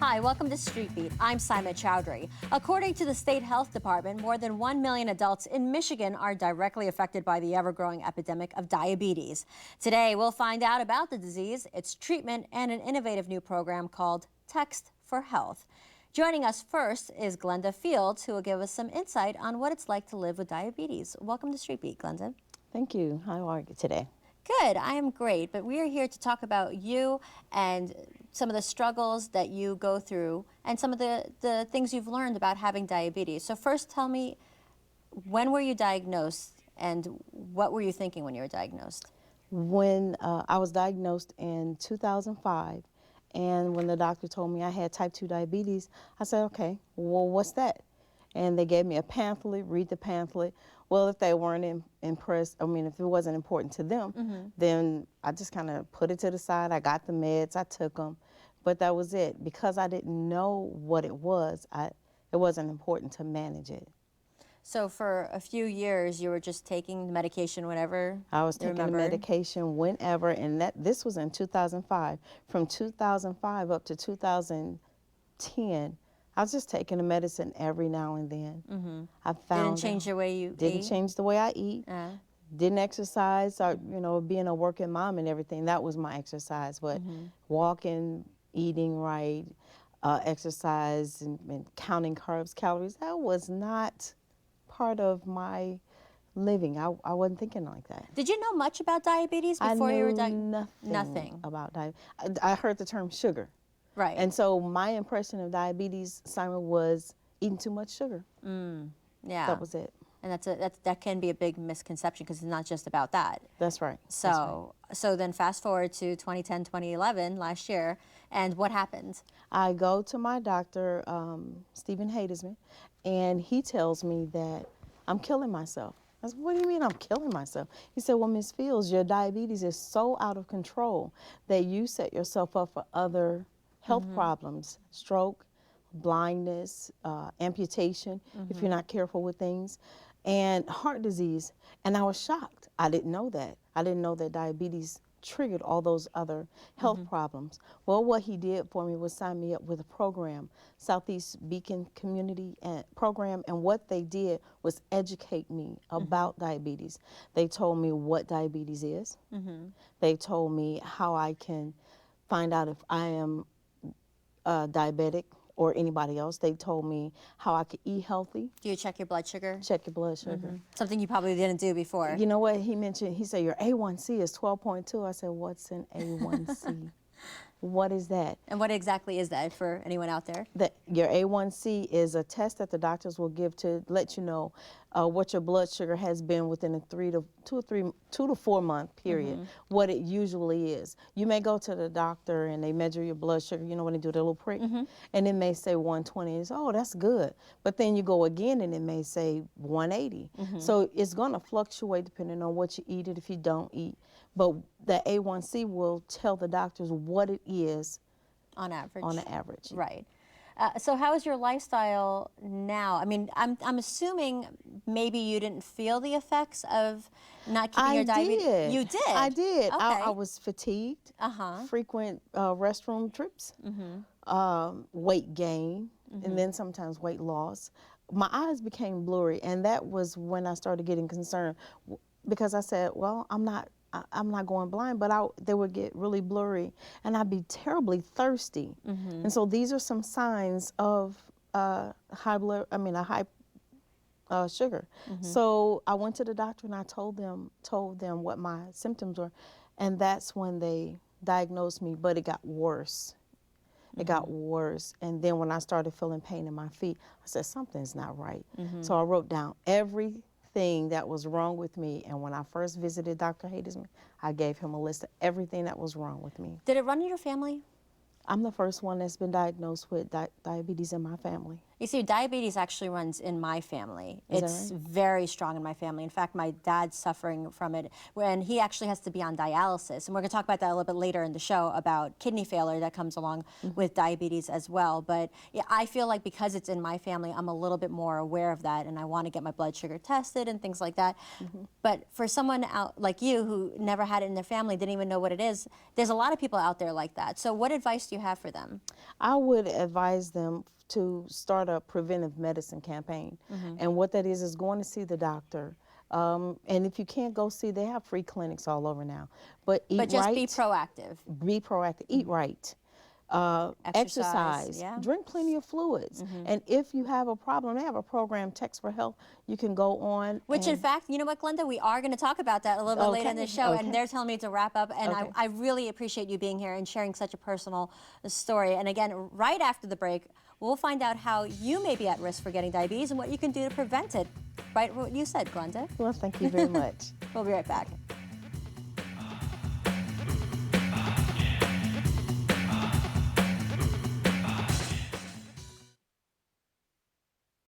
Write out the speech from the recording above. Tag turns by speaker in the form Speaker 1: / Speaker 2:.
Speaker 1: Hi, welcome to Street Beat. I'm Syma Chowdhry. According to the State Health Department, more than 1 million adults in Michigan are directly affected by the ever-growing epidemic of diabetes. Today, we'll find out about the disease, its treatment, and an innovative new program called Text for Health. Joining us first is Glenda Fields, who will give us some insight on what it's like to live with diabetes. Welcome to Street Beat, Glenda.
Speaker 2: Thank you. How are you today?
Speaker 1: Good, I am great, but we are here to talk about you and some of the struggles that you go through and some of the things you've learned about having diabetes. So first tell me, when were you diagnosed and what were you thinking when you were diagnosed?
Speaker 2: When I was diagnosed in 2005, and when the doctor told me I had type 2 diabetes, I said, okay, well, what's that? And they gave me a pamphlet, read the pamphlet. Well, if they weren't impressed, I mean, if it wasn't important to them, then I just kind of put it to the side. I got the meds, I took them, but that was it. Because I didn't know what it was, it wasn't important to manage it.
Speaker 1: So for a few years, you were just taking the medication whenever
Speaker 2: I was taking the medication whenever, and this was in 2005. From 2005 up to 2010, I was just taking the medicine every now and then. I found
Speaker 1: didn't change the way you
Speaker 2: didn't
Speaker 1: ate?
Speaker 2: change the way I eat. Didn't exercise. Or, you know, being a working mom and everything, that was my exercise. But walking, eating right, exercise, and counting carbs, calories, that was not part of my living. I wasn't thinking like that.
Speaker 1: Did you know much about diabetes before you were diagnosed?
Speaker 2: Nothing about diabetes. I heard the term sugar.
Speaker 1: Right.
Speaker 2: And so my impression of diabetes, Simon, was eating too much sugar.
Speaker 1: Yeah.
Speaker 2: That was it.
Speaker 1: And that can be a big misconception because it's not just about that.
Speaker 2: That's right.
Speaker 1: So then fast forward to 2010, 2011, last year, and what happened?
Speaker 2: I go to my doctor, Stephen Hadesman, and he tells me that I'm killing myself. I said, what do you mean I'm killing myself? He said, well, Ms. Fields, your diabetes is so out of control that you set yourself up for other health problems, stroke, blindness, amputation, if you're not careful with things, and heart disease. And I was shocked. I didn't know that. I didn't know that diabetes triggered all those other health problems. Well, what he did for me was sign me up with a program, Southeast Beacon Community Program, and what they did was educate me about diabetes. They told me what diabetes is. They told me how I can find out if I am diabetic or anybody else. They told me how I could eat healthy.
Speaker 1: Do you check your blood sugar?
Speaker 2: Check your blood sugar.
Speaker 1: Something you probably didn't do before.
Speaker 2: You know what he mentioned? He said, your A1C is 12.2. I said, what's an A1C? What is that?
Speaker 1: And what exactly is that for anyone out there?
Speaker 2: Your A1C is a test that the doctors will give to let you know what your blood sugar has been within a 2 to 4 month period, what it usually is. You may go to the doctor and they measure your blood sugar, you know, when they do the little prick, and it may say 120. It's, oh, that's good. But then you go again and it may say 180. So it's going to fluctuate depending on what you eat and if you don't eat. But the A1C will tell the doctors what it is
Speaker 1: on average.
Speaker 2: On the average.
Speaker 1: Right. So how is your lifestyle now? I mean, I'm assuming maybe you didn't feel the effects of not keeping your diabetes.
Speaker 2: Did.
Speaker 1: You did?
Speaker 2: I did.
Speaker 1: Okay.
Speaker 2: I was fatigued, frequent restroom trips, weight gain, and then sometimes weight loss. My eyes became blurry, and that was when I started getting concerned because I said, well, I'm not going blind, but they would get really blurry, and I'd be terribly thirsty. And so these are some signs of a high sugar. So I went to the doctor and I told them what my symptoms were, and that's when they diagnosed me. But it got worse. It got worse, and then when I started feeling pain in my feet, I said something's not right. So I wrote down everything that was wrong with me, and when I first visited Dr. Hadesman, I gave him a list of everything that was wrong with me.
Speaker 1: Did it run in your family?
Speaker 2: I'm the first one that's been diagnosed with diabetes in my family.
Speaker 1: You see, diabetes actually runs in my family.
Speaker 2: It's
Speaker 1: very strong in my family. In fact, my dad's suffering from it, and he actually has to be on dialysis. And we're going to talk about that a little bit later in the show about kidney failure that comes along with diabetes as well. But yeah, I feel like because it's in my family, I'm a little bit more aware of that, and I want to get my blood sugar tested and things like that. But for someone like you who never had it in their family, didn't even know what it is, there's a lot of people out there like that. So what advice do you have for them?
Speaker 2: I would advise them to start a preventive medicine campaign. And what that is going to see the doctor. And if you can't go see, they have free clinics all over now. But eat
Speaker 1: But just
Speaker 2: right.
Speaker 1: be proactive.
Speaker 2: Be proactive. Eat right. Exercise.
Speaker 1: Yeah.
Speaker 2: Drink plenty of fluids. And if you have a problem, they have a program, Text for Health. You can go on.
Speaker 1: Which, in fact, you know what, Glenda? We are going to talk about that a little bit later in the show, and they're telling me to wrap up. And I really appreciate you being here and sharing such a personal story. And again, right after the break, we'll find out how you may be at risk for getting diabetes and what you can do to prevent it. Right, what you said, Glenda.
Speaker 2: Well, thank you very much.
Speaker 1: We'll be right back.